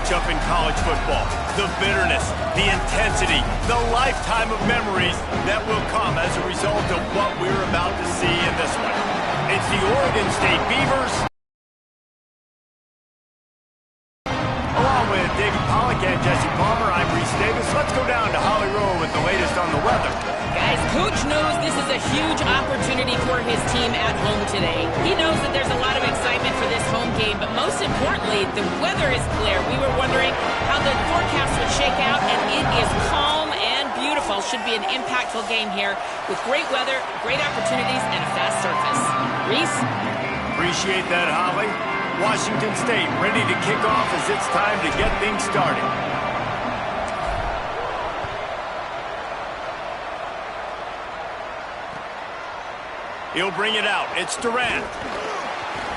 matchup in college football. The bitterness, the intensity, the lifetime of memories that will come as a result of what we're about to see in this one. It's the Oregon State Beavers, along with David Pollack and Jesse Palmer. I'm Reese Davis. Let's go down to Holly Rowe with the latest on the weather. Guys, Coach knows this is a huge opportunity for his team at home today. He knows that there's a lot of excitement for this home game, but most importantly, the weather is clear. We were wondering how the forecast would shake out, and it is calm and beautiful. Should be an impactful game here with great weather, great opportunities, and a fast surface. Reese? Appreciate that, Holly. Washington State ready to kick off as it's time to get things started. He'll bring it out. It's Durant.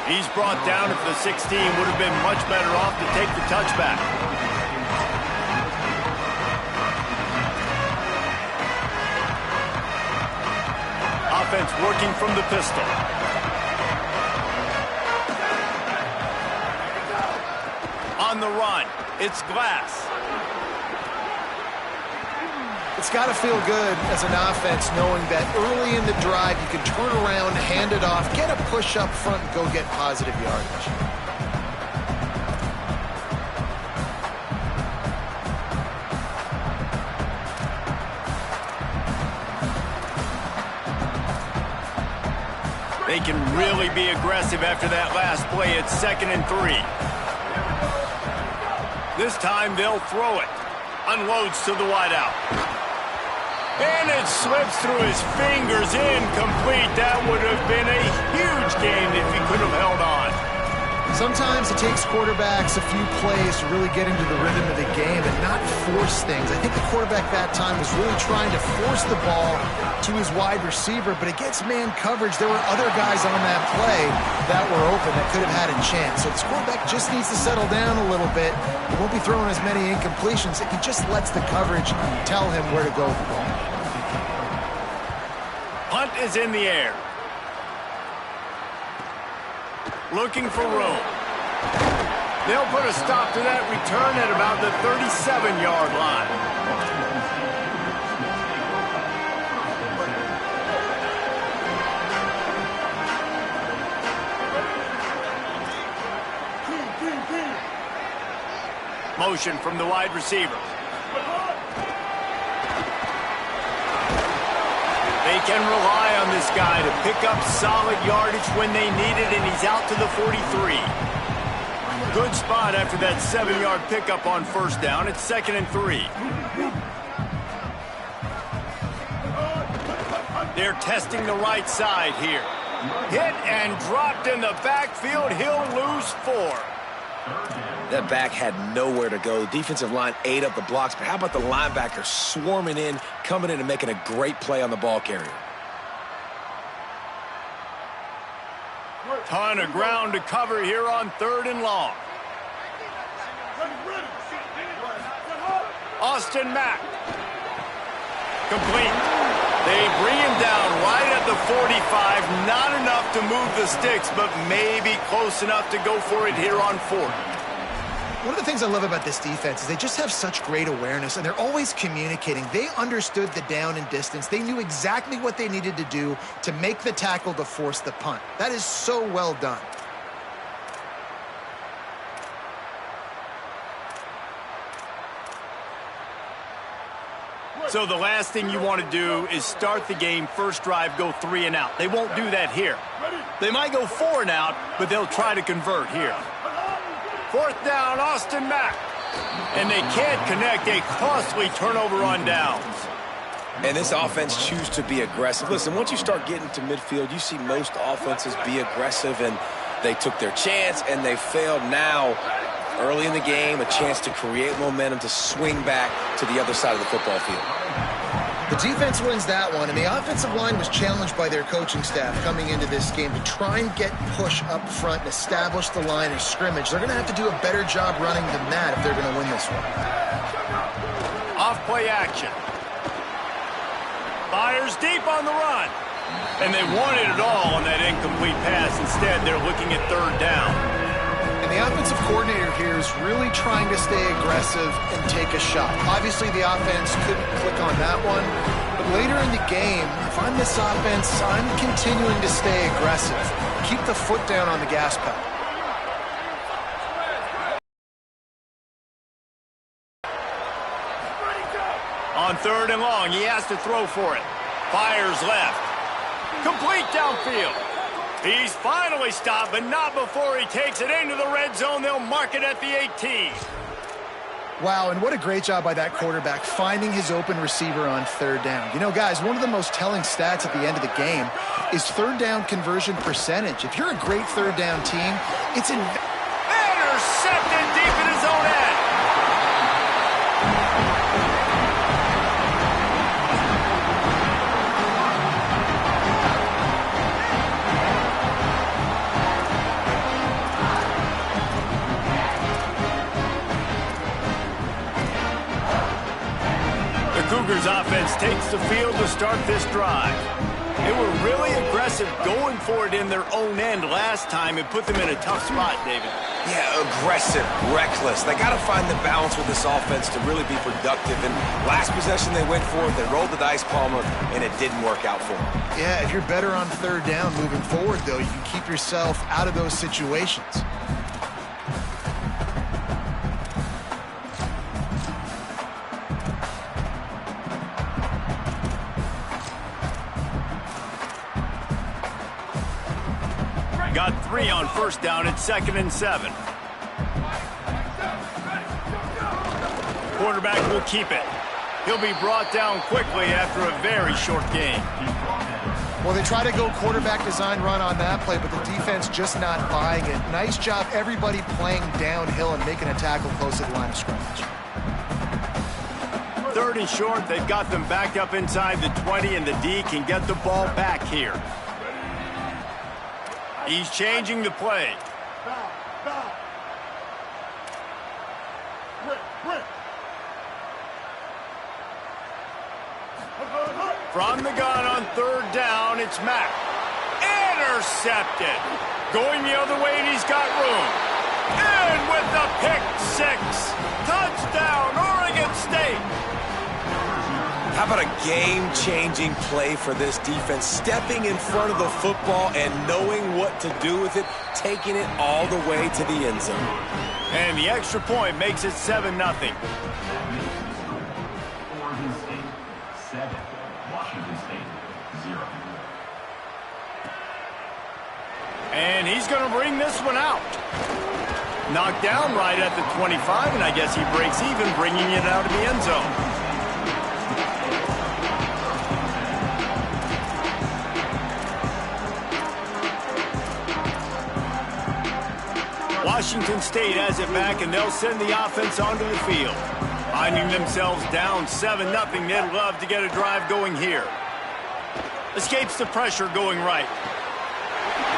He's brought down at the 16. Would have been much better off to take the touchback. Offense working from the pistol. On the run, it's Glass. It's got to feel good as an offense knowing that early in the drive you can turn around, hand it off, get a push up front, and go get positive yardage. They can really be aggressive after that last play. It's 2nd and 3. This time they'll throw it. Unloads to the wideout. And it slips through his fingers, incomplete. That would have been a huge gain if he could have held on. Sometimes it takes quarterbacks a few plays to really get into the rhythm of the game and not force things. I think the quarterback that time was really trying to force the ball to his wide receiver, but against man coverage, there were other guys on that play that were open that could have had a chance. So this quarterback just needs to settle down a little bit. He won't be throwing as many incompletions if he just lets the coverage tell him where to go with the ball. Punt is in the air. Looking for room. They'll put a stop to that return at about the 37-yard line. Motion from the wide receiver. They can rely on this guy to pick up solid yardage when they need it, and he's out to the 43. Good spot after that 7-yard pickup on first down. It's 2nd and 3. They're testing the right side here. Hit and dropped in the backfield. He'll lose 4. That back had nowhere to go. The defensive line ate up the blocks, but how about the linebacker swarming in, coming in and making a great play on the ball carrier? Ton of ground to cover here on 3rd and long. Austin Mack. Complete. They bring him down right at the 45. Not enough to move the sticks, but maybe close enough to go for it here on 4th. One of the things I love about this defense is they just have such great awareness, and they're always communicating. They understood the down and distance. They knew exactly what they needed to do to make the tackle to force the punt. That is so well done. So the last thing you want to do is start the game, first drive, go 3 and out. They won't do that here. They might go 4 and out, but they'll try to convert here. 4th down, Austin Mack. And they can't connect. A costly turnover on downs. And this offense chooses to be aggressive. Listen, once you start getting to midfield, you see most offenses be aggressive, and they took their chance, and they failed. Now, early in the game, a chance to create momentum to swing back to the other side of the football field. The defense wins that one, and the offensive line was challenged by their coaching staff coming into this game to try and get push up front and establish the line of scrimmage. They're going to have to do a better job running than that if they're going to win this one. Off play action. Fires deep on the run. And they wanted it all on that incomplete pass. Instead, they're looking at 3rd down. And And the offensive coordinator here is really trying to stay aggressive and take a shot. Obviously, the offense couldn't click on that one. But later in the game, if I'm this offense, I'm continuing to stay aggressive. Keep the foot down on the gas pedal. On 3rd and long, he has to throw for it. Fires left. Complete downfield. He's finally stopped, but not before he takes it into the red zone. They'll mark it at the 18. Wow, and what a great job by that quarterback finding his open receiver on 3rd down. You know, guys, one of the most telling stats at the end of the game is 3rd down conversion percentage. If you're a great 3rd down team, it's intercepted deep in his own end. Cougars offense takes the field to start this drive. They were really aggressive going for it in their own end last time and put them in a tough spot, David. Yeah, aggressive, reckless. They got to find the balance with this offense to really be productive. And last possession they went for it, they rolled the dice, Palmer, and it didn't work out for them. Yeah, if you're better on 3rd down moving forward, though, you can keep yourself out of those situations. Got 3 on 1st down at 2nd and 7. Quarterback will keep it. He'll be brought down quickly after a very short game. Well, they try to go quarterback design run on that play, but the defense just not buying it. Nice job, everybody playing downhill and making a tackle close to the line of scrimmage. 3rd and short, they've got them backed up inside the 20, and the D can get the ball back here. He's changing the play. From the gun on 3rd down, it's Mack. Intercepted. Going the other way, and he's got room. And with the pick 6. Touchdown, Oregon State. How about a game-changing play for this defense? Stepping in front of the football and knowing what to do with it, taking it all the way to the end zone. And the extra point makes it 7-0. Oregon State 7, Washington State 0. And he's going to bring this one out. Knocked down right at the 25, and I guess he breaks even, bringing it out of the end zone. Washington State has it back, and they'll send the offense onto the field. Finding themselves down 7-0, they'd love to get a drive going here. Escapes the pressure going right.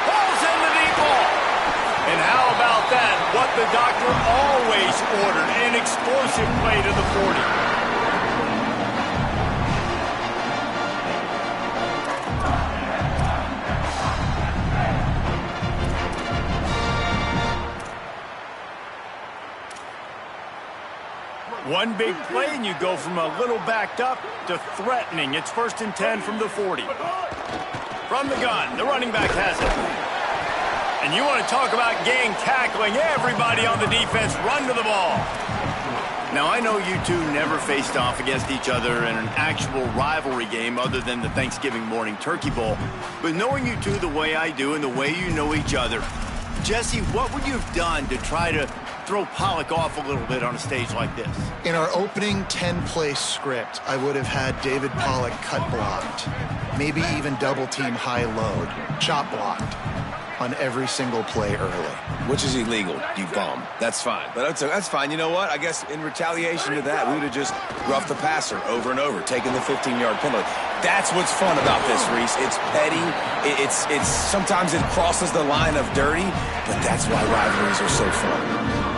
Falls in the deep ball. And how about that? What the doctor always ordered, an explosive play to the 40. One big play, and you go from a little backed up to threatening. It's 1st and 10 from the 40. From the gun, the running back has it. And you want to talk about gang tackling. Everybody on the defense run to the ball. Now, I know you two never faced off against each other in an actual rivalry game other than the Thanksgiving morning turkey bowl. But knowing you two the way I do and the way you know each other, Jesse, what would you have done to try to throw Pollock off a little bit on a stage like this? In our opening 10-play script, I would have had David Pollock cut blocked, maybe even double-team high-load, chop blocked on every single play early. Which is illegal, you bum. That's fine. But that's fine. You know what? I guess in retaliation to that, we would have just roughed the passer over and over, taking the 15-yard penalty. That's what's fun about this, Reese. It's petty. It's sometimes it crosses the line of dirty, but that's why rivalries are so fun.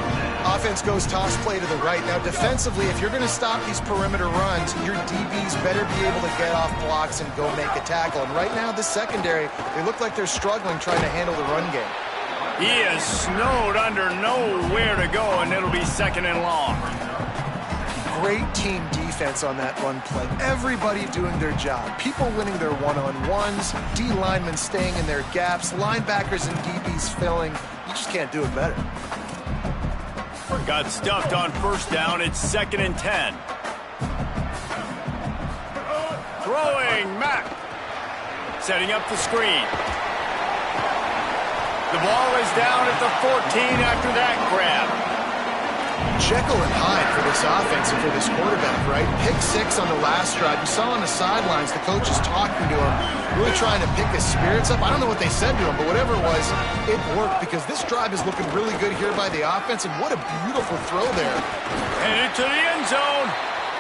Offense goes toss play to the right. Now, defensively, if you're going to stop these perimeter runs, your DBs better be able to get off blocks and go make a tackle. And right now, this secondary, they look like they're struggling trying to handle the run game. He is snowed under, nowhere to go, and it'll be 2nd and long. Great team defense on that run play. Everybody doing their job. People winning their one-on-ones, D linemen staying in their gaps, linebackers and DBs filling. You just can't do it better. Got stuffed on 1st down. It's 2nd and 10. Throwing, Mack. Setting up the screen. The ball is down at the 14 after that grab. Jekyll and Hyde for this offense and for this quarterback, right? Pick 6 on the last drive. You saw on the sidelines the coach is talking to him, really trying to pick his spirits up. I don't know what they said to him, but whatever it was, it worked because this drive is looking really good here by the offense, and what a beautiful throw there. Headed to the end zone.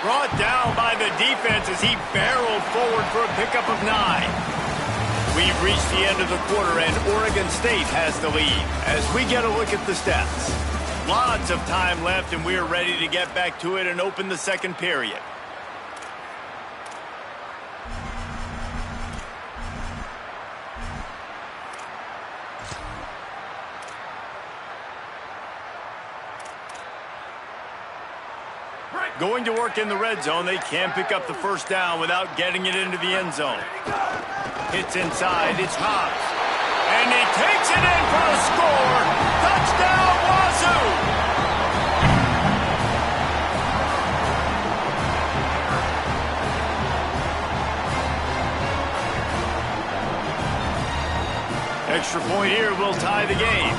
Brought down by the defense as he barreled forward for a pickup of 9. We've reached the end of the quarter, and Oregon State has the lead as we get a look at the stats. Lots of time left, and we're ready to get back to it and open the 2nd period. Going to work in the red zone, they can't pick up the 1st down without getting it into the end zone. Hits inside, it's Hobbs. And he takes it in for a score. Touchdown, Wazoo! Extra point here will tie the game.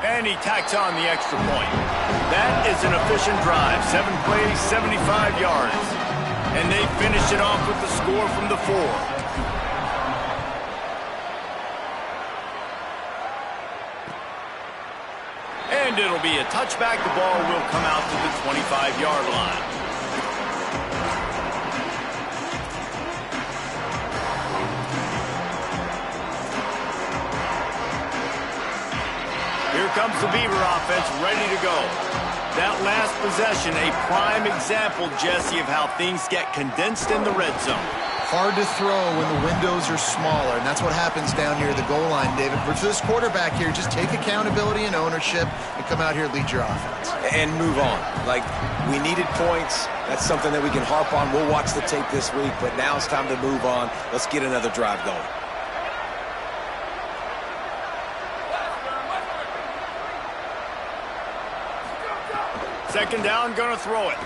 And he tacks on the extra point. That is an efficient drive. 7 plays, 75 yards. And they finish it off with the score from the 4. And it'll be a touchback. The ball will come out to the 25-yard line. Here comes the Beaver offense ready to go. That last possession, a prime example, Jesse, of how things get condensed in the red zone. Hard to throw when the windows are smaller, and that's what happens down near the goal line, David. But for this quarterback here, just take accountability and ownership and come out here and lead your offense. And move on. Like, we needed points. That's something that we can harp on. We'll watch the tape this week, but now it's time to move on. Let's get another drive going. Second down, gonna throw it.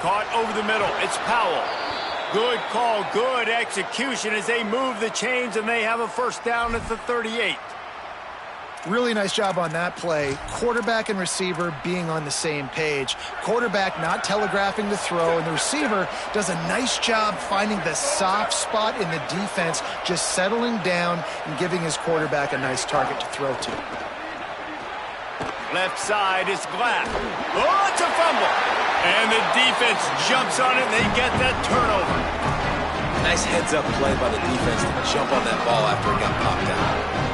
Caught over the middle. It's Powell. Good call, good execution as they move the chains, and they have a 1st down at the 38. Really nice job on that play. Quarterback and receiver being on the same page. Quarterback not telegraphing the throw, and the receiver does a nice job finding the soft spot in the defense, just settling down and giving his quarterback a nice target to throw to. Left side is Glatt. Oh, it's a fumble. And the defense jumps on it, and they get that turnover. Nice heads-up play by the defense to jump on that ball after it got popped out.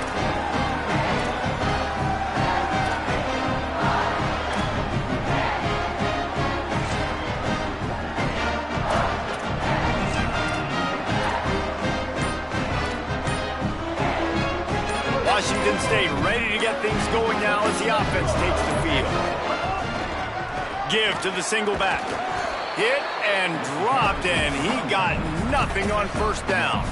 Washington State ready to get things going now as the offense takes the field. Give to the single back. Hit and dropped, and he got nothing on 1st down.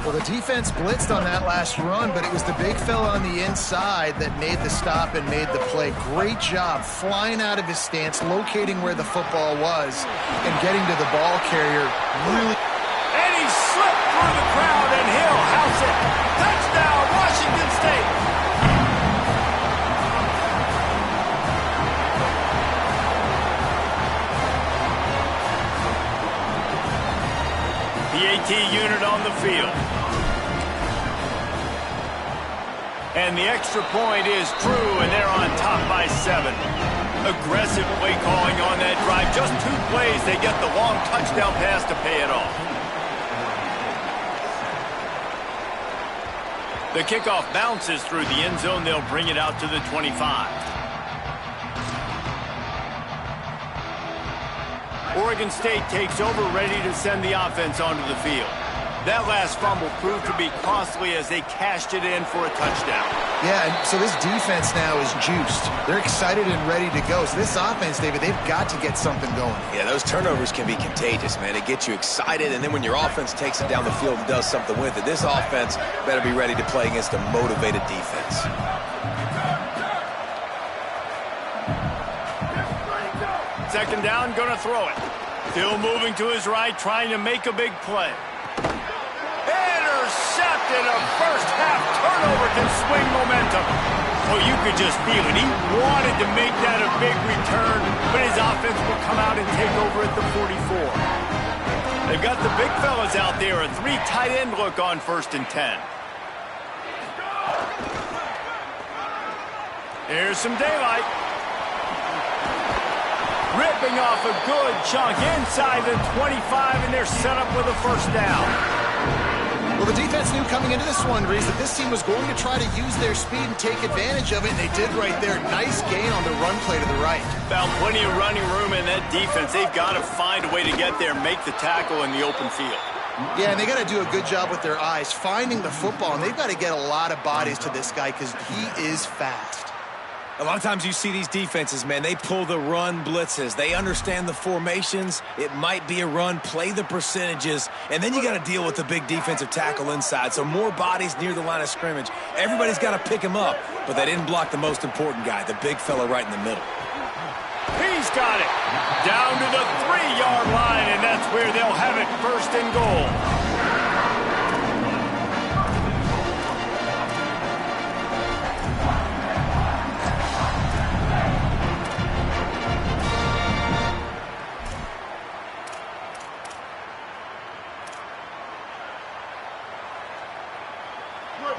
Well, the defense blitzed on that last run, but it was the big fella on the inside that made the stop and made the play. Great job flying out of his stance, locating where the football was, and getting to the ball carrier. Really. And he slipped through the crowd, and he'll house it. Touchdown, Washington State. The AT unit on the field. And the extra point is true, and they're on top by 7. Aggressive play calling on that drive. Just 2 plays, they get the long touchdown pass to pay it off. The kickoff bounces through the end zone. They'll bring it out to the 25. Oregon State takes over, ready to send the offense onto the field. That last fumble proved to be costly as they cashed it in for a touchdown. Yeah, and so this defense now is juiced. They're excited and ready to go. So this offense, David, they've got to get something going. Yeah, those turnovers can be contagious, man. It gets you excited, and then when your offense takes it down the field and does something with it, this offense better be ready to play against a motivated defense. Second down, gonna throw it. Still moving to his right, trying to make a big play. Intercepted. A first-half turnover can swing momentum. Oh, you could just feel it. He wanted to make that a big return, but his offense will come out and take over at the 44. They've got the big fellas out there. A 3 tight end look on 1st and 10. Here's some daylight. Ripping off a good chunk inside the 25, and they're set up with a first down. Well, the defense knew coming into this one, Reese, that this team was going to try to use their speed and take advantage of it, and they did right there. Nice gain on the run play to the right. Found plenty of running room in that defense. They've got to find a way to get there, make the tackle in the open field. Yeah, and they got to do a good job with their eyes, finding the football, and they've got to get a lot of bodies to this guy because he is fast. A lot of times you see these defenses, man, they pull the run blitzes. They understand the formations. It might be a run, play the percentages, and then you got to deal with the big defensive tackle inside. So more bodies near the line of scrimmage. Everybody's got to pick him up, but they didn't block the most important guy, the big fella right in the middle. He's got it. Down to the 3-yard line, and that's where they'll have it, 1st and goal.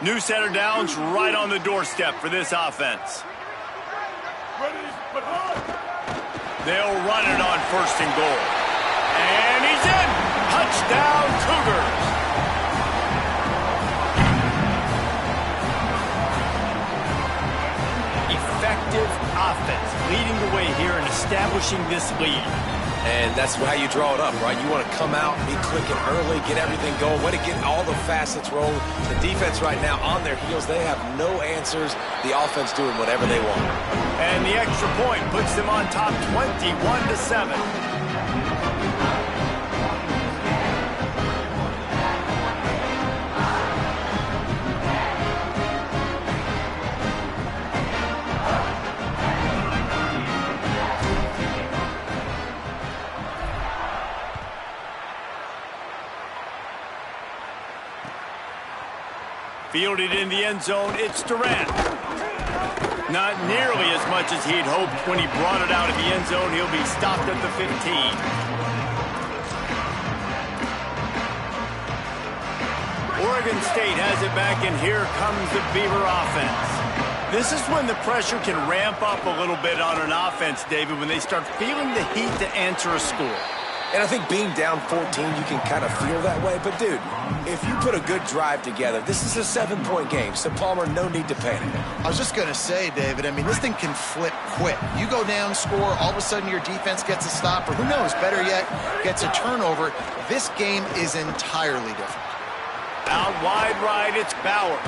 New set of downs right on the doorstep for this offense. They'll run it on 1st and goal. And he's in. Touchdown, Cougars. Effective offense leading the way here and establishing this lead. And that's how you draw it up, right? You want to come out, be clicking early, get everything going, way to get all the facets rolling. The defense right now on their heels, they have no answers. The offense doing whatever they want. And the extra point puts them on top 21-7. Fielded in the end zone, it's Durant. Not nearly as much as he'd hoped when he brought it out of the end zone. He'll be stopped at the 15. Oregon State has it back, and here comes the Beaver offense. This is when the pressure can ramp up a little bit on an offense, David, when they start feeling the heat to answer a score. And I think being down 14, you can kind of feel that way. But, dude, if you put a good drive together, this is a 7-point game. So, Palmer, no need to panic. I was just going to say, David, I mean, this thing can flip quick. You go down, score, all of a sudden your defense gets a stop, or who knows, better yet, gets a turnover. This game is entirely different. Out wide right, it's Bauer.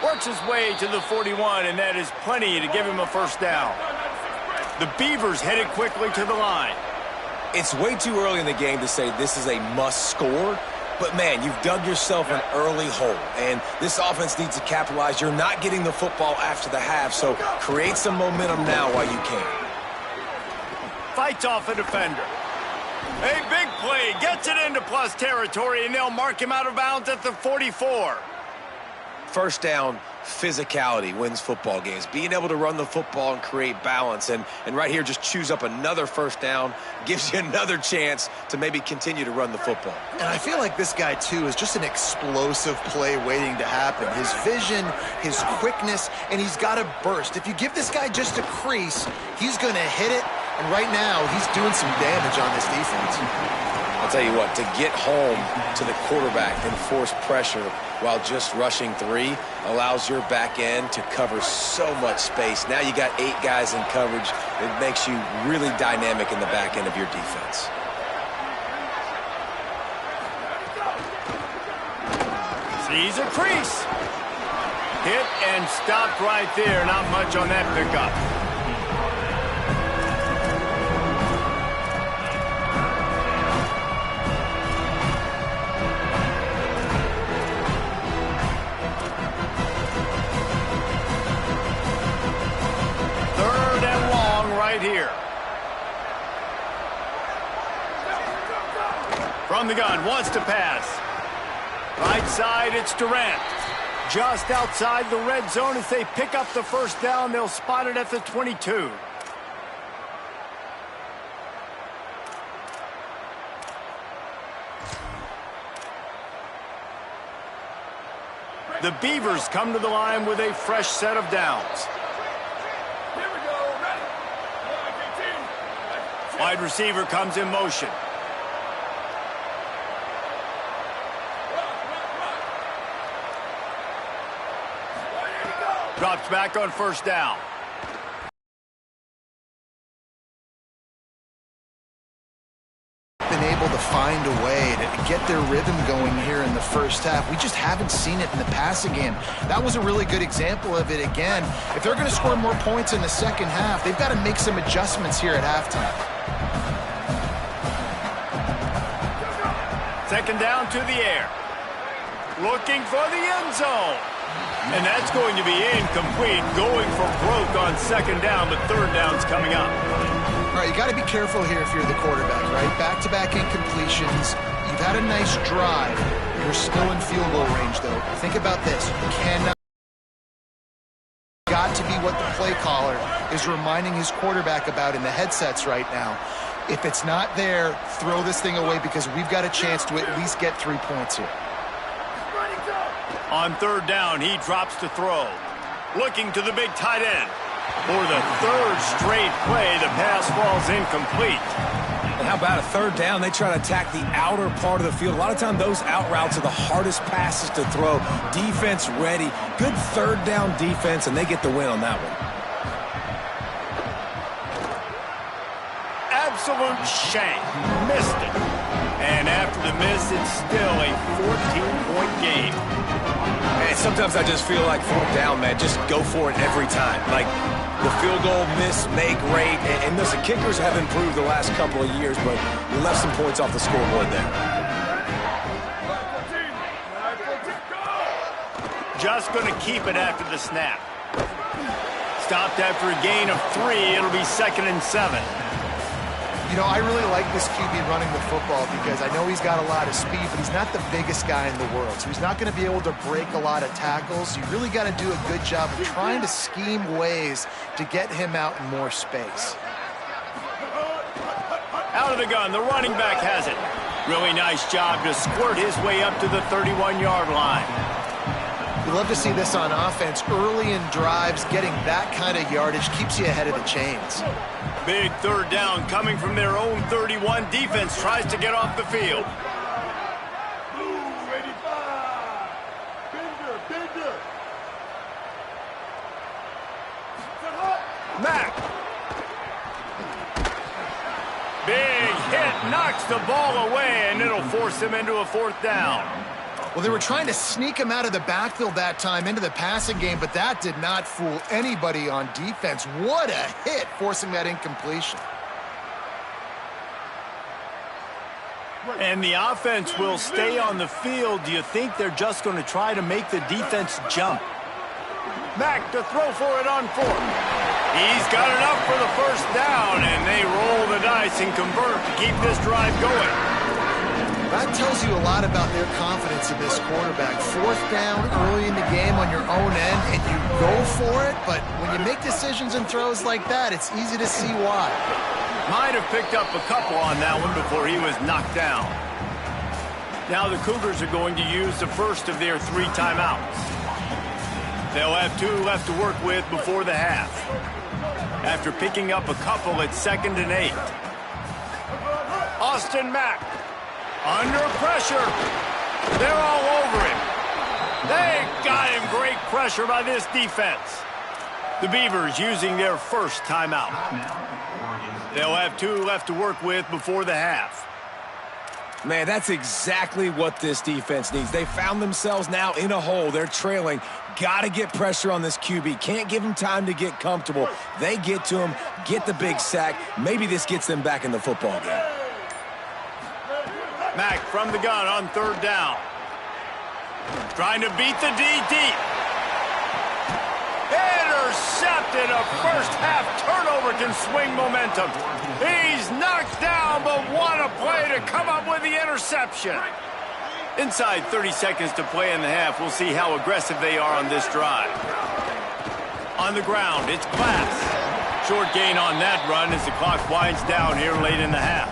Works his way to the 41, and that is plenty to give him a first down. The Beavers headed quickly to the line. It's way too early in the game to say this is a must score, but, man, you've dug yourself an early hole, and this offense needs to capitalize. You're not getting the football after the half, so create some momentum now while you can. Fights off a defender. A big play, gets it into plus territory, and they'll mark him out of bounds at the 44. First down, physicality wins football games. Being able to run the football and create balance. And right here, just choose up another first down, gives you another chance to maybe continue to run the football. And I feel like this guy, too, is just an explosive play waiting to happen. His vision, his quickness, and he's got a burst. If you give this guy just a crease, he's going to hit it. And right now, he's doing some damage on this defense. I'll tell you what, to get home to the quarterback and force pressure while just rushing 3 allows your back end to cover so much space. Now you got 8 guys in coverage. It makes you really dynamic in the back end of your defense. Sees a crease. Hit and stopped right there. Not much on that pickup. Third and long right here. From the gun, wants to pass. Right side, it's Durant. Just outside the red zone. As they pick up the first down, they'll spot it at the 22. The Beavers come to the line with a fresh set of downs. Wide receiver comes in motion. Drops back on first down. Been able to find a way to get their rhythm going here in the first half. We just haven't seen it in the passing game. That was a really good example of it again. If they're going to score more points in the second half, they've got to make some adjustments here at halftime. Second down to the air. Looking for the end zone. And that's going to be incomplete, going for broke on second down, but third down's coming up. All right, you got to be careful here if you're the quarterback, right? Back-to-back incompletions. You've had a nice drive. You're still in field goal range, though. Think about this. You cannot. Got to be what the play caller is reminding his quarterback about in the headsets right now. If it's not there, throw this thing away because we've got a chance to at least get 3 points here. On third down, he drops to throw. Looking to the big tight end. For the third straight play, the pass falls incomplete. And how about a third down? They try to attack the outer part of the field. A lot of times those out routes are the hardest passes to throw. Defense ready. Good third down defense, and they get the win on that one. Absolute shame. Missed it. And after the miss, it's still a 14-point game. And sometimes I just feel like fourth down, man, just go for it every time. Like the field goal miss, make rate. And listen, kickers have improved the last couple of years, but we left some points off the scoreboard there. Just going to keep it after the snap. Stopped after a gain of 3. It'll be 2nd and 7. You know, I really like this QB running the football because I know he's got a lot of speed, but he's not the biggest guy in the world. So he's not going to be able to break a lot of tackles. You really got to do a good job of trying to scheme ways to get him out in more space. Out of the gun, the running back has it. Really nice job to squirt his way up to the 31-yard line. We love to see this on offense. Early in drives, getting that kind of yardage keeps you ahead of the chains. Big third down coming from their own 31. Defense tries to get off the field. Mack. Big hit, knocks the ball away, and it'll force him into a fourth down. Well, they were trying to sneak him out of the backfield that time into the passing game, but that did not fool anybody on defense. What a hit, forcing that incompletion. And the offense will stay on the field. Do you think they're just going to try to make the defense jump? Mack to throw for it on fourth. He's got enough for the first down, and they roll the dice and convert to keep this drive going. That tells you a lot about their confidence in this quarterback. Fourth down early in the game on your own end, and you go for it, but when you make decisions and throws like that, it's easy to see why. Might have picked up a couple on that one before he was knocked down. Now the Cougars are going to use the first of their 3 timeouts. They'll have 2 left to work with before the half. After picking up a couple at 2nd and 8. Austin Mack. Under pressure. They're all over him. They got him. Great pressure by this defense. The Beavers using their first timeout. They'll have 2 left to work with before the half. Man, that's exactly what this defense needs. They found themselves now in a hole. They're trailing. Got to get pressure on this QB. Can't give him time to get comfortable. They get to him, get the big sack. Maybe this gets them back in the football game. Mack from the gun on third down. Trying to beat the D deep. Intercepted. A first-half turnover can swing momentum. He's knocked down, but what a play to come up with the interception. Inside 30 seconds to play in the half. We'll see how aggressive they are on this drive. On the ground, it's Glass. Short gain on that run as the clock winds down here late in the half.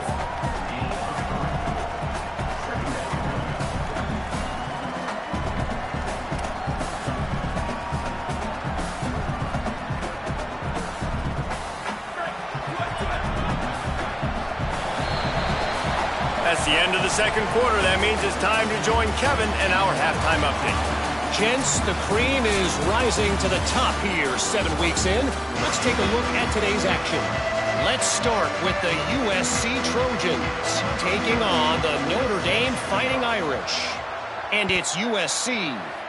That's the end of the second quarter. That means it's time to join Kevin and our halftime update. Gents, the cream is rising to the top here 7 weeks in. Let's take a look at today's action. Let's start with the USC Trojans taking on the Notre Dame Fighting Irish. And it's USC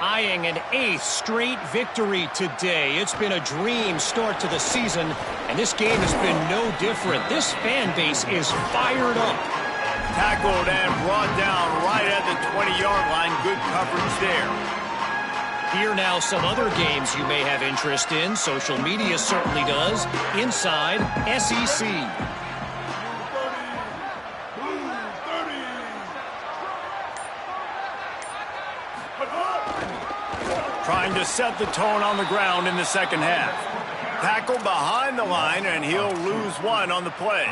eyeing an 8th straight victory today. It's been a dream start to the season, and this game has been no different. This fan base is fired up. Tackled and brought down right at the 20-yard line. Good coverage there. Here now some other games you may have interest in. Social media certainly does. Inside SEC. Trying to set the tone on the ground in the second half. Tackle behind the line, and he'll lose one on the play.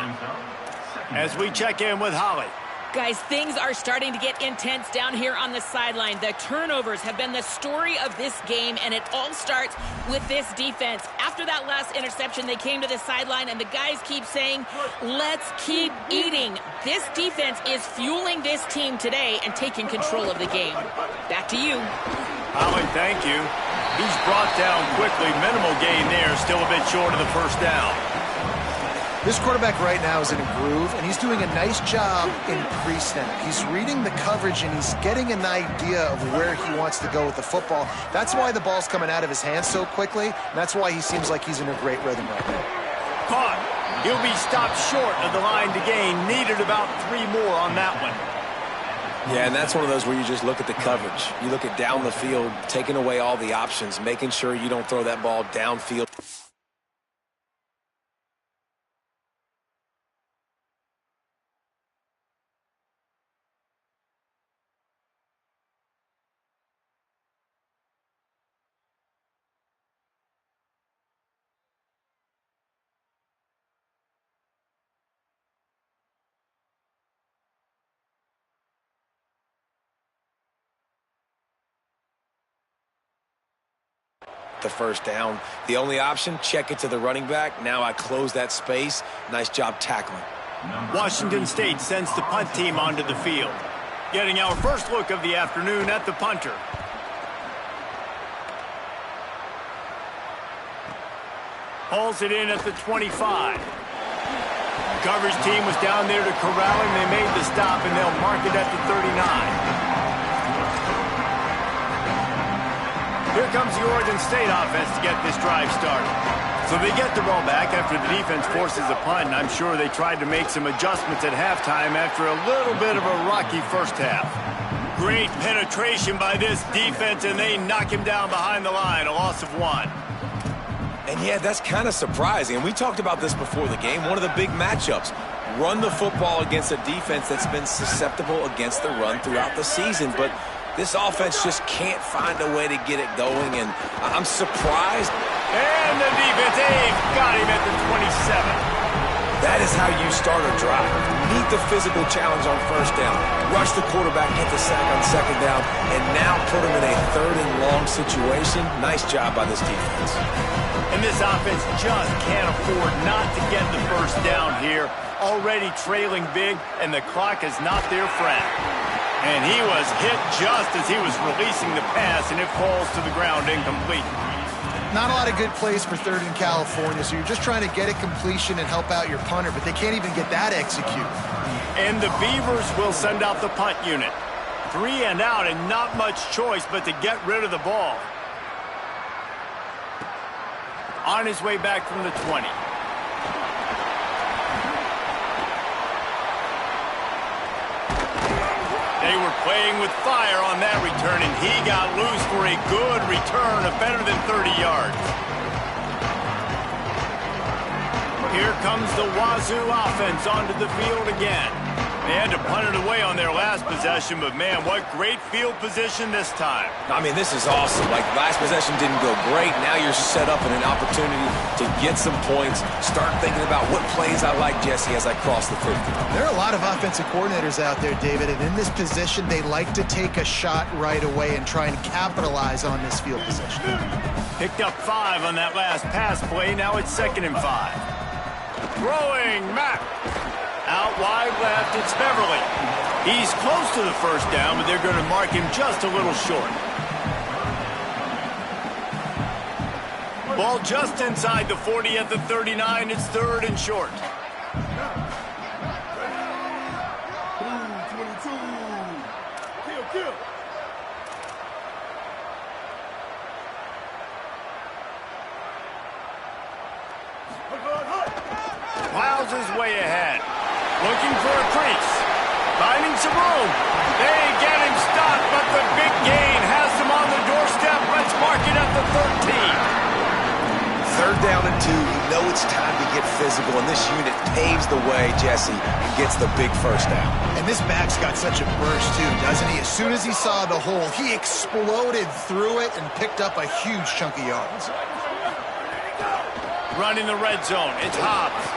As we check in with Holly. Guys, things are starting to get intense down here on the sideline. The turnovers have been the story of this game, and it all starts with this defense. After that last interception, they came to the sideline, and the guys keep saying, let's keep eating. This defense is fueling this team today and taking control of the game. Back to you. Holly, thank you. He's brought down quickly. Minimal gain there, still a bit short of the first down. This quarterback right now is in a groove, and he's doing a nice job in pre-snap. He's reading the coverage, and he's getting an idea of where he wants to go with the football. That's why the ball's coming out of his hands so quickly, and that's why he seems like he's in a great rhythm right now. Caught. He'll be stopped short of the line to gain. Needed about 3 more on that one. Yeah, and that's one of those where you just look at the coverage. You look at down the field, taking away all the options, making sure you don't throw that ball downfield. The first down. The only option, check it to the running back. Now I close that space. Nice job tackling. Washington State sends the punt team onto the field. Getting our first look of the afternoon at the punter. Hauls it in at the 25. The coverage team was down there to corral him. They made the stop, and they'll mark it at the 39. Here comes the Oregon State offense to get this drive started. So they get the ball back after the defense forces a punt, and I'm sure they tried to make some adjustments at halftime after a little bit of a rocky first half. Great penetration by this defense, and they knock him down behind the line, a loss of 1. And yeah, that's kind of surprising. And we talked about this before the game. One of the big matchups. Run the football against a defense that's been susceptible against the run throughout the season. But this offense just can't find a way to get it going, and I'm surprised. And the defense, they've got him at the 27. That is how you start a drive. Meet the physical challenge on first down. Rush the quarterback, get the sack on second down, and now put him in a 3rd and long situation. Nice job by this defense. And this offense just can't afford not to get the first down here. Already trailing big, and the clock is not their friend. And he was hit just as he was releasing the pass, and it falls to the ground incomplete. Not a lot of good plays for third in California, so you're just trying to get a completion and help out your punter, but they can't even get that executed. And the Beavers will send out the punt unit. 3 and out, and not much choice but to get rid of the ball. On his way back from the 20. They were playing with fire on that return, and he got loose for a good return of better than 30 yards. Here comes the Wazoo offense onto the field again. They had to punt it away on their last possession, but man, what great field position this time. I mean, this is awesome. Like, last possession didn't go great. Now you're set up in an opportunity to get some points. Start thinking about what plays I like, Jesse, as I cross the 50. There are a lot of offensive coordinators out there, David, and in this position, they like to take a shot right away and try and capitalize on this field position. Picked up 5 on that last pass play. Now it's 2nd and 5. Throwing Mack. Out wide left, it's Beverly. He's close to the first down, but they're going to mark him just a little short. Ball just inside the 40 at the 39. It's 3rd and short. Plows his way ahead. Looking for a crease. Finding some room. They get him stopped, but the big gain has them on the doorstep. Let's mark it at the 13. 3rd down and 2. You know it's time to get physical, and this unit paves the way, Jesse, and gets the big first down. And this back's got such a burst, too, doesn't he? As soon as he saw the hole, he exploded through it and picked up a huge chunk of yards. Running the red zone. It's Hobbs.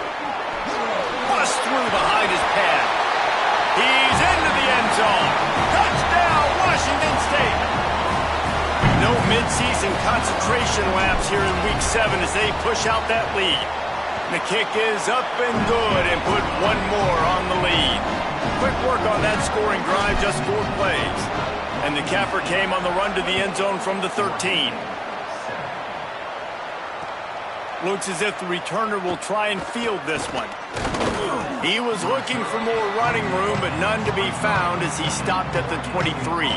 Bust through behind his pad. He's into the end zone. Touchdown, Washington State. No midseason concentration laps here in Week 7 as they push out that lead. The kick is up and good and put one more on the lead. Quick work on that scoring drive, just 4 plays. And the capper came on the run to the end zone from the 13. Looks as if the returner will try and field this one. He was looking for more running room, but none to be found as he stopped at the 23.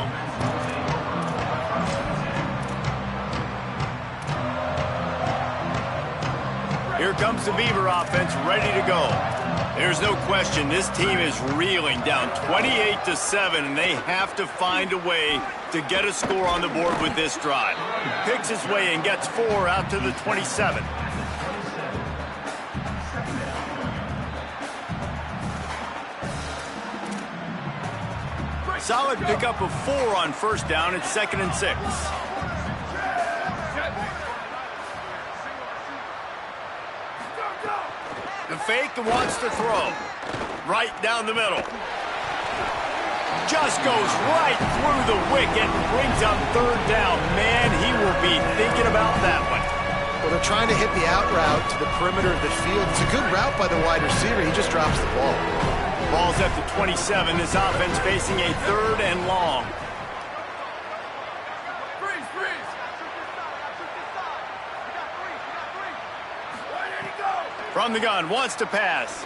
Here comes the Beaver offense ready to go. There's no question this team is reeling down 28-7, and they have to find a way to get a score on the board with this drive. Picks his way and gets 4 out to the 27. Solid pickup of 4 on first down. It's 2nd and 6. The fake wants to throw. Right down the middle. Just goes right through the wicket and brings up 3rd down. Man, he will be thinking about that one. Well, they're trying to hit the out route to the perimeter of the field. It's a good route by the wide receiver. He just drops the ball. Ball's at the 27. This offense facing a 3rd and long. From the gun, wants to pass.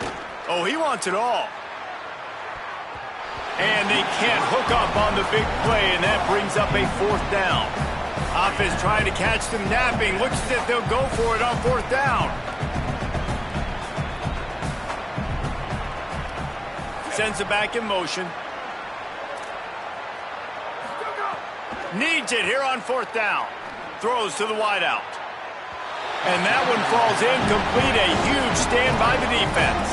Oh, he wants it all. And they can't hook up on the big play, and that brings up a 4th down. Offense trying to catch them napping. Looks as if they'll go for it on 4th down. Sends it back in motion. Needs it here on 4th down. Throws to the wideout. And that one falls incomplete. A huge stand by the defense.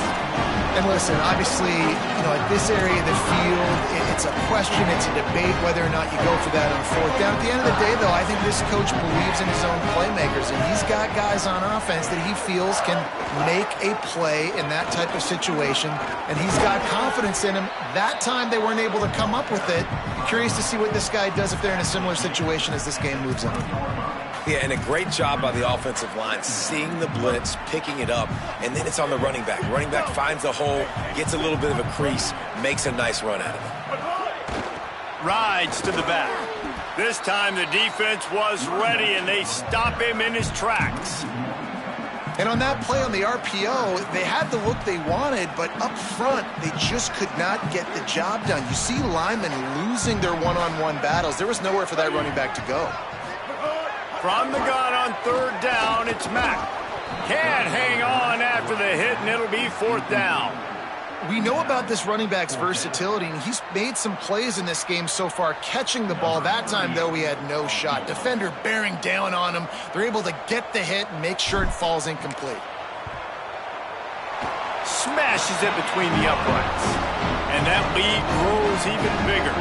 And listen, obviously, at this area of the field, it's a question, it's a debate whether or not you go for that on 4th down. At the end of the day, though, I think this coach believes in his own playmakers, and he's got guys on offense that he feels can make a play in that type of situation, and he's got confidence in him. That time they weren't able to come up with it. I'm curious to see what this guy does if they're in a similar situation as this game moves on. Yeah, and a great job by the offensive line, seeing the blitz, picking it up, and then it's on the running back. Running back finds a hole, gets a little bit of a crease, makes a nice run out of it. Rides to the back. This time the defense was ready, and they stop him in his tracks. And on that play on the RPO, they had the look they wanted, but up front, they just could not get the job done. You see linemen losing their one-on-one battles. There was nowhere for that running back to go. From the gun on third down, it's Mack. Can't hang on after the hit, and it'll be fourth down. We know about this running back's versatility, and he's made some plays in this game so far, catching the ball. That time, though, he had no shot. Defender bearing down on him. They're able to get the hit and make sure it falls incomplete. Smashes it between the uprights. And that lead grows even bigger.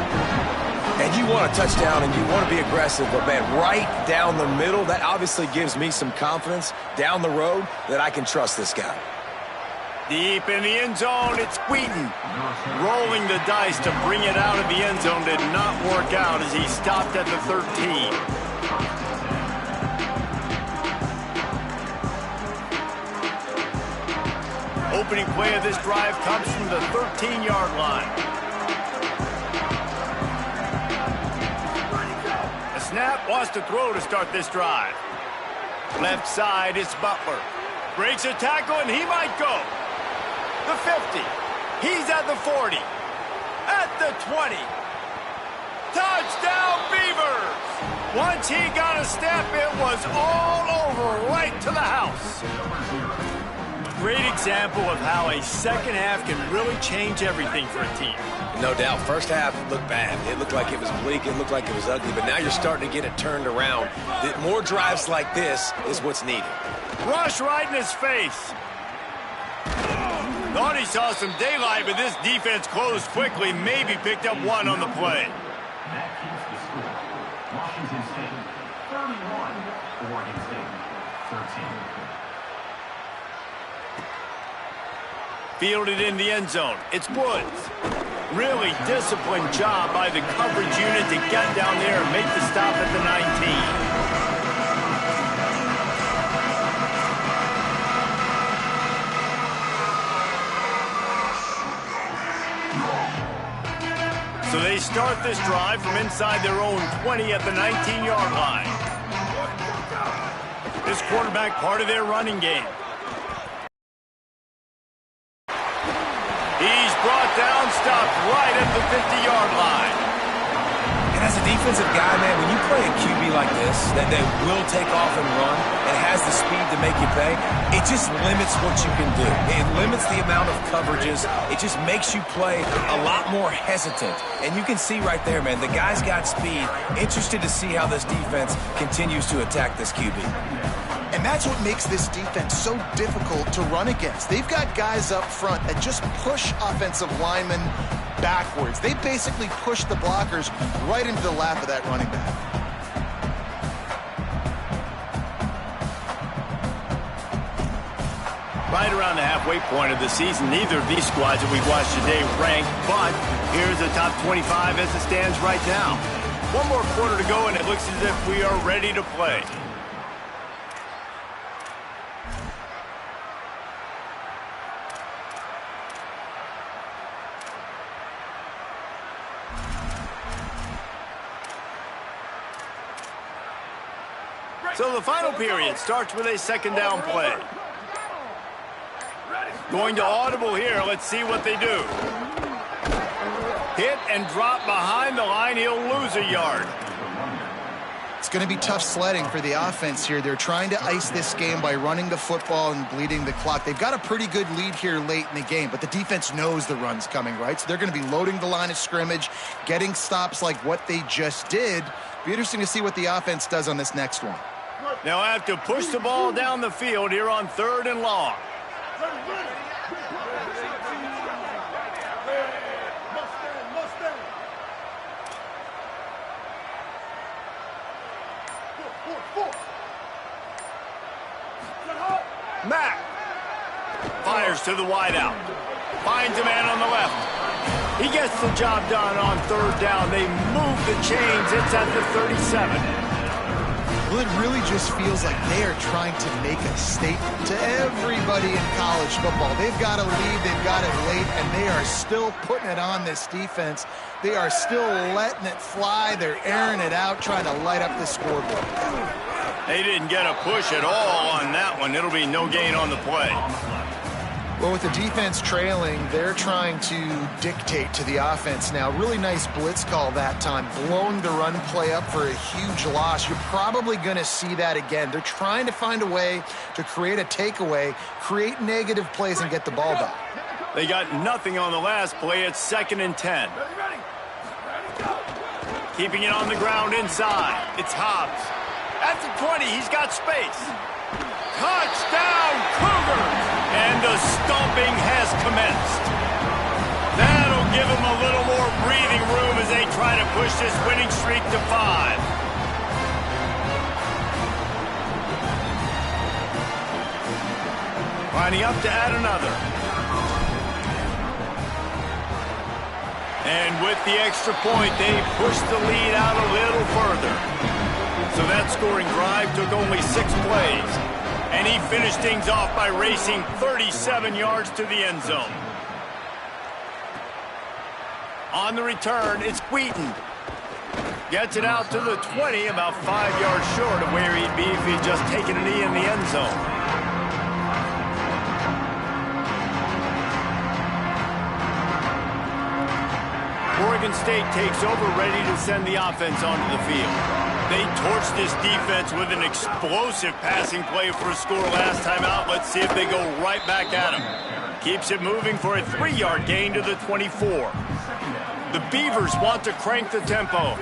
And you want a touchdown and you want to be aggressive, but, man, right down the middle, that obviously gives me some confidence down the road that I can trust this guy. Deep in the end zone, it's Wheaton. Rolling the dice to bring it out of the end zone did not work out as he stopped at the 13. Opening play of this drive comes from the 13-yard line. The snap wants to throw to start this drive. Left side, it's Butler. Breaks a tackle, and he might go. The 50. He's at the 40. At the 20. Touchdown, Beavers! Once he got a step, it was all over right to the house. Great example of how a second half can really change everything for a team. No doubt. First half looked bad. It looked like it was bleak. It looked like it was ugly. But now you're starting to get it turned around. More drives like this is what's needed. Rush right in his face. Thought he saw some daylight, but this defense closed quickly, maybe picked up one on the play. That keeps the score. Washington State 31, Oregon State 13. Fielded in the end zone. It's Woods. Really disciplined job by the coverage unit to get down there and make the stop at the 19. So they start this drive from inside their own 20 at the 19-yard line. This quarterback part of their running game. He's brought down, stopped right at the 50-yard line. And as a defensive guy, man, when you play a QB like this, that will take off and run and has the speed to make you pay, it just limits what you can do. It limits the amount of coverages. It just makes you play a lot more hesitant. And you can see right there, man, the guy's got speed. Interested to see how this defense continues to attack this QB. And that's what makes this defense so difficult to run against. They've got guys up front that just push offensive linemen backwards. They basically push the blockers right into the lap of that running back. Right around the halfway point of the season, neither of these squads that we've watched today ranked, but here's the top 25 as it stands right now. One more quarter to go, and it looks as if we are ready to play. So the final period starts with a second down play. Going to audible here. Let's see what they do. Hit and drop behind the line. He'll lose a yard. It's going to be tough sledding for the offense here. They're trying to ice this game by running the football and bleeding the clock. They've got a pretty good lead here late in the game, but the defense knows the run's coming, right? So they're going to be loading the line of scrimmage, getting stops like what they just did. Be interesting to see what the offense does on this next one. They'll have to push the ball down the field here on 3rd and long. Mack fires to the wideout. Finds a man on the left. He gets the job done on 3rd down. They move the chains. It's at the 37. Well, it really just feels like they are trying to make a statement to everybody in college football. They've got a lead, they've got it late, and they are still putting it on this defense. They are still letting it fly. They're airing it out, trying to light up the scoreboard. They didn't get a push at all on that one. It'll be no gain on the play. Well, with the defense trailing, they're trying to dictate to the offense now. Really nice blitz call that time, blowing the run play up for a huge loss. You're probably going to see that again. They're trying to find a way to create a takeaway, create negative plays, and get the ball back. They got nothing on the last play. It's 2nd and 10. Keeping it on the ground inside. It's Hobbs. At the 20, he's got space. Touchdown, Cougars! And the stomping has commenced. That'll give them a little more breathing room as they try to push this winning streak to 5. Lining up to add another. And with the extra point, they pushed the lead out a little further. So that scoring drive took only 6 plays. And he finished things off by racing 37 yards to the end zone. On the return, it's Wheaton. Gets it out to the 20, about 5 yards short of where he'd be if he'd just taken a knee in the end zone. Oregon State takes over, ready to send the offense onto the field. They torched this defense with an explosive passing play for a score last time out. Let's see if they go right back at him. Keeps it moving for a 3-yard gain to the 24. The Beavers want to crank the tempo.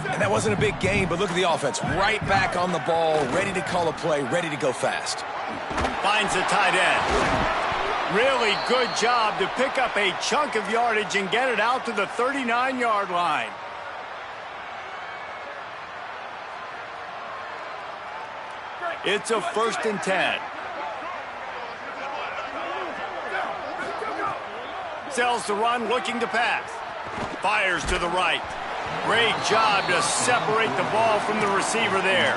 And that wasn't a big gain, but look at the offense. Right back on the ball, ready to call a play, ready to go fast. Finds a tight end. Really good job to pick up a chunk of yardage and get it out to the 39-yard line. It's a 1st and 10. Sells the run, looking to pass. Fires to the right. Great job to separate the ball from the receiver there.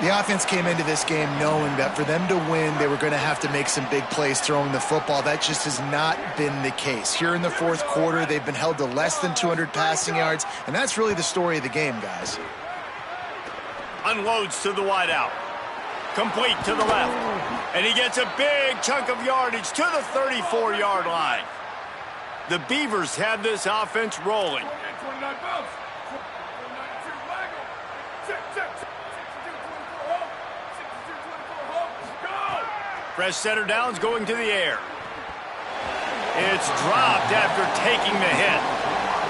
The offense came into this game knowing that for them to win, they were going to have to make some big plays throwing the football. That just has not been the case. Here in the 4th quarter, they've been held to less than 200 passing yards, and that's really the story of the game, guys. Unloads to the wideout. Complete to the left. And he gets a big chunk of yardage to the 34-yard line. The Beavers have this offense rolling. Fresh center downs going to the air. It's dropped after taking the hit.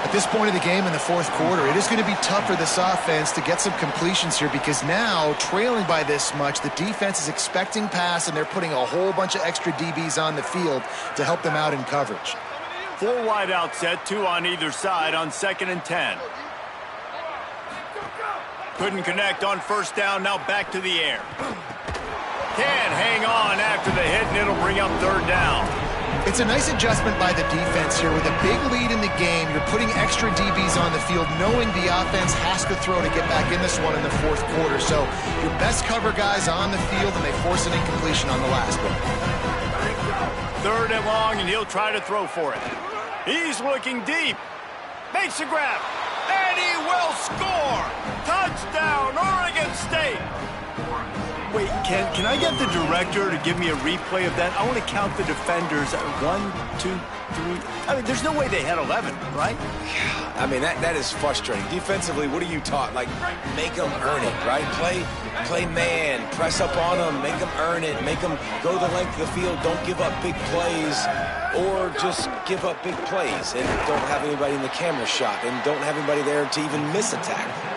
At this point of the game in the 4th quarter, it is going to be tough for this offense to get some completions here because now, trailing by this much, the defense is expecting pass and they're putting a whole bunch of extra DBs on the field to help them out in coverage. 4 wide out set, 2 on either side on 2nd and 10. Couldn't connect on 1st down, now back to the air. Can't hang on after the hit, and it'll bring up 3rd down. It's a nice adjustment by the defense here. With a big lead in the game, you're putting extra DBs on the field, knowing the offense has to throw to get back in this one in the 4th quarter. So your best cover guys on the field, and they force an incompletion on the last one. 3rd and long, and he'll try to throw for it. He's looking deep. Makes a grab. And he will score! Touchdown, Oregon State! Wait, can I get the director to give me a replay of that? I want to count the defenders. 1, 2, 3. I mean, there's no way they had 11, right? Yeah, I mean, that is frustrating. Defensively, what are you taught? Like, make them earn it, right? Play man, press up on them, make them earn it, make them go the length of the field, don't give up big plays, or just give up big plays and don't have anybody in the camera shot and don't have anybody there to even miss a tackle.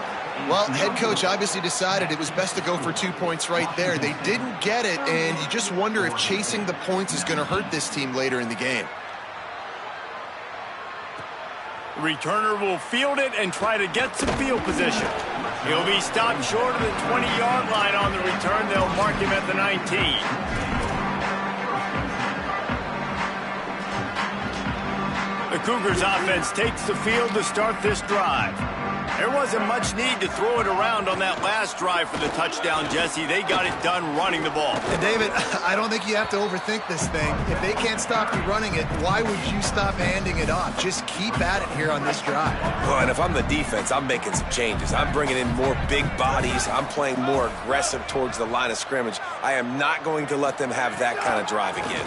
Well, head coach obviously decided it was best to go for 2 points right there. They didn't get it, and you just wonder if chasing the points is going to hurt this team later in the game. Returner will field it and try to get some field position. He'll be stopped short of the 20-yard line on the return. They'll mark him at the 19. The Cougars offense takes the field to start this drive. There wasn't much need to throw it around on that last drive for the touchdown, Jesse. They got it done running the ball. And David, I don't think you have to overthink this thing. If they can't stop you running it, why would you stop handing it off? Just keep at it here on this drive. Well, and if I'm the defense, I'm making some changes. I'm bringing in more big bodies. I'm playing more aggressive towards the line of scrimmage. I am not going to let them have that kind of drive again.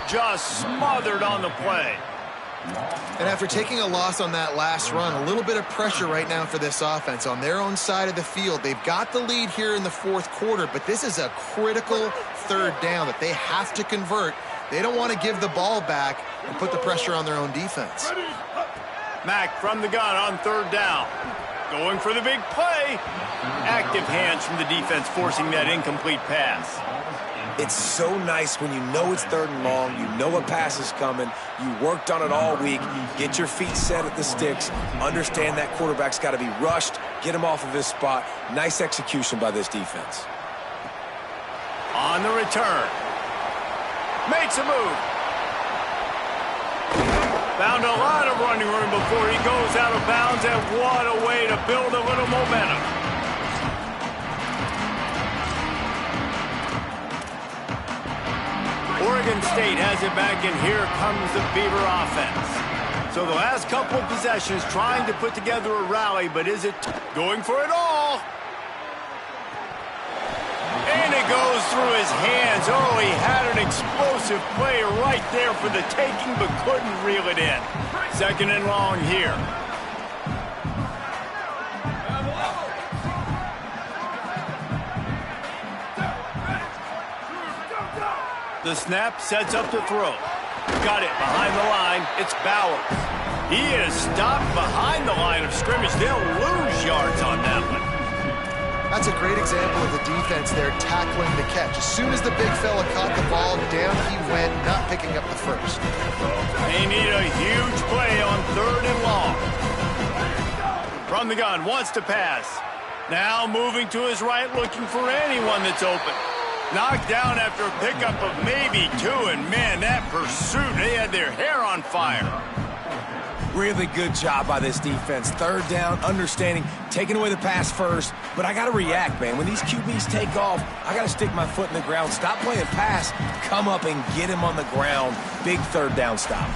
Just smothered on the play. And after taking a loss on that last run, a little bit of pressure right now for this offense on their own side of the field. They've got the lead here in the fourth quarter, but this is a critical third down that they have to convert. They don't want to give the ball back and put the pressure on their own defense. Mack from the gun on third down. Going for the big play. Active hands from the defense forcing that incomplete pass. It's so nice when you know it's third and long, you know a pass is coming, you worked on it all week, get your feet set at the sticks, understand that quarterback's got to be rushed, get him off of his spot. Nice execution by this defense. On the return. Makes a move. Found a lot of running room before he goes out of bounds, and what a way to build a little momentum. Oregon State has it back, and here comes the Beaver offense. So the last couple of possessions trying to put together a rally, but is it going for it all? And it goes through his hands. Oh, he had an explosive play right there for the taking, but couldn't reel it in. Second and long here. The snap sets up to throw. Got it behind the line. It's Bowers. He is stopped behind the line of scrimmage. They'll lose yards on that one. That's a great example of the defense there tackling the catch. As soon as the big fella caught the ball, down he went, not picking up the first. They need a huge play on third and long. From the gun, wants to pass. Now moving to his right, looking for anyone that's open. Knocked down after a pickup of maybe two, and man, that pursuit, they had their hair on fire. Really good job by this defense. Third down, understanding, taking away the pass first, but I got to react, man. When these QBs take off, I got to stick my foot in the ground, stop playing pass, come up and get him on the ground. Big third down stop.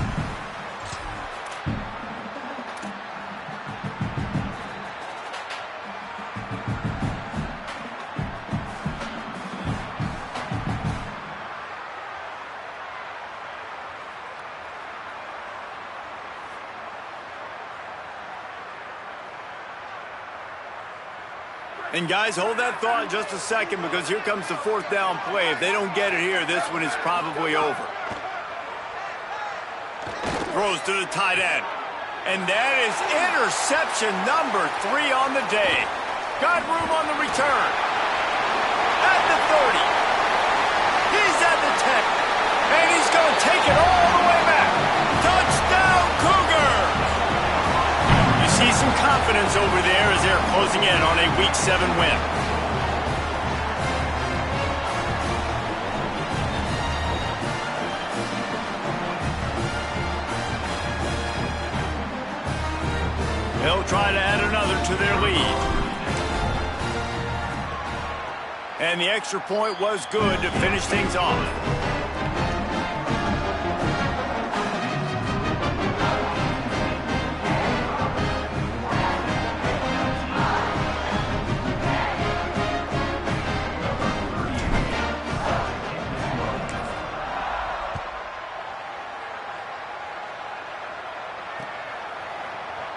And guys, hold that thought just a second, because here comes the fourth down play. If they don't get it here, this one is probably over. Throws to the tight end. And that is interception number 3 on the day. Got room on the return. At the 30. He's at the 10. And he's going to take it all the way back. Touchdown, Cougar! See some confidence over there as they're closing in on a Week 7 win. They'll try to add another to their lead. And the extra point was good to finish things off.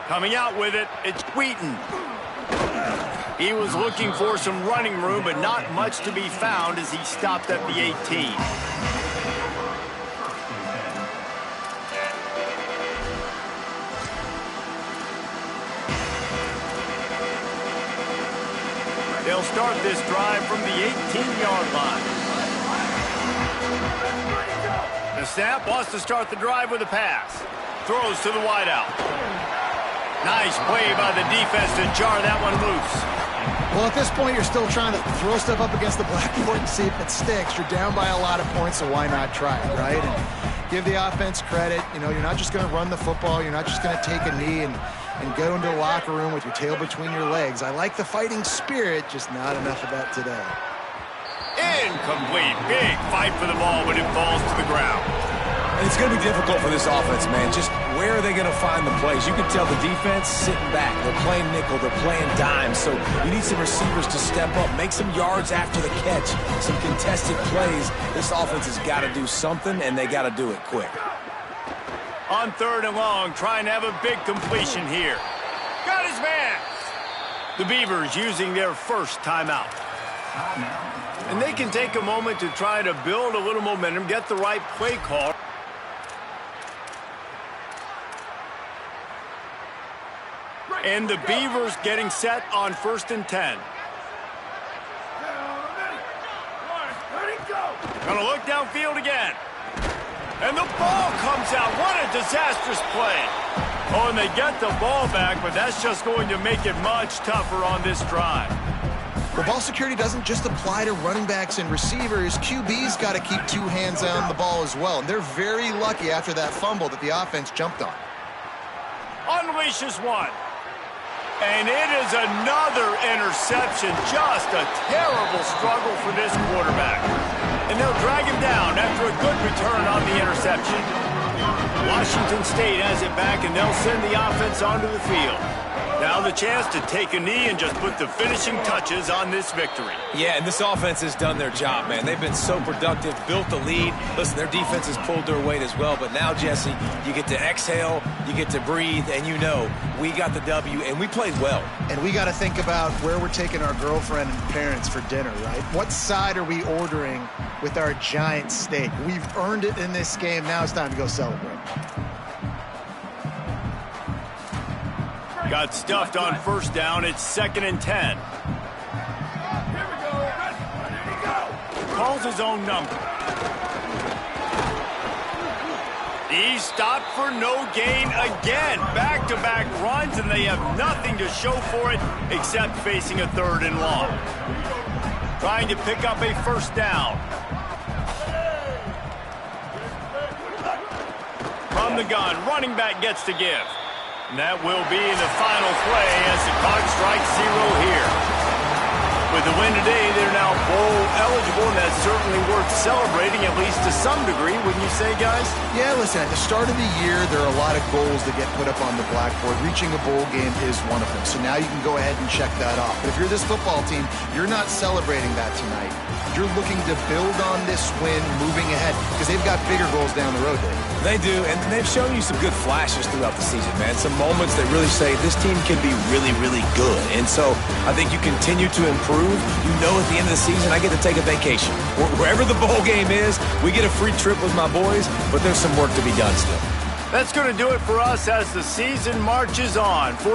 Coming out with it, it's Wheaton. He was looking for some running room, but not much to be found as he stopped at the 18. They'll start this drive from the 18-yard line. The snap wants to start the drive with a pass. Throws to the wideout. Nice play by the defense to jar that one loose. Well, at this point, you're still trying to throw stuff up against the blackboard and see if it sticks. You're down by a lot of points, so why not try it, right? And give the offense credit. You know, you're not just going to run the football. You're not just going to take a knee and and go into the locker room with your tail between your legs. I like the fighting spirit, just not enough of that today. Incomplete. Big fight for the ball when it falls to the ground. And it's going to be difficult for this offense, man. Just where are they going to find the plays? You can tell the defense sitting back. They're playing nickel. They're playing dime. So you need some receivers to step up, make some yards after the catch, some contested plays. This offense has got to do something, and they got to do it quick. On 3rd and long, trying to have a big completion here. Got his man. The Beavers using their first timeout. And they can take a moment to try to build a little momentum, get the right play call. And the Beavers getting set on 1st and 10. Gonna look downfield again. And the ball comes out. What a disastrous play. Oh, and they get the ball back, but that's just going to make it much tougher on this drive. Well, ball security doesn't just apply to running backs and receivers. QB's got to keep 2 hands on the ball as well. And they're very lucky after that fumble that the offense jumped on. Unleashes one. And it is another interception. Just a terrible struggle for this quarterback. And they'll drag him down after a good return on the interception. Washington State has it back, and they'll send the offense onto the field. Now the chance to take a knee and just put the finishing touches on this victory. Yeah, and this offense has done their job, man. They've been so productive, built the lead. Listen, their defense has pulled their weight as well. But now, Jesse, you get to exhale, you get to breathe, and you know we got the W, and we played well. And we got to think about where we're taking our girlfriend and parents for dinner, right? What side are we ordering with our giant steak? We've earned it in this game. Now it's time to go celebrate. Got stuffed on 1st down. It's 2nd and 10. Calls his own number. He's stopped for no gain again. Back-to-back runs, and they have nothing to show for it except facing a 3rd and long. Trying to pick up a 1st down. From the gun, running back gets to give. And that will be the final play as the clock strikes 0 here. With the win today, they're now bowl eligible, and that's certainly worth celebrating, at least to some degree, wouldn't you say, guys? Yeah, listen, at the start of the year, there are a lot of goals that get put up on the blackboard. Reaching a bowl game is one of them. So now you can go ahead and check that off. But if you're this football team, you're not celebrating that tonight. You're looking to build on this win moving ahead because they've got bigger goals down the road, Dave. They do, and they've shown you some good flashes throughout the season, man. Some moments that really say this team can be really, really good. And so I think you continue to improve. You know at the end of the season, I get to take a vacation. Wherever the bowl game is, we get a free trip with my boys, but there's some work to be done still. That's going to do it for us as the season marches on. For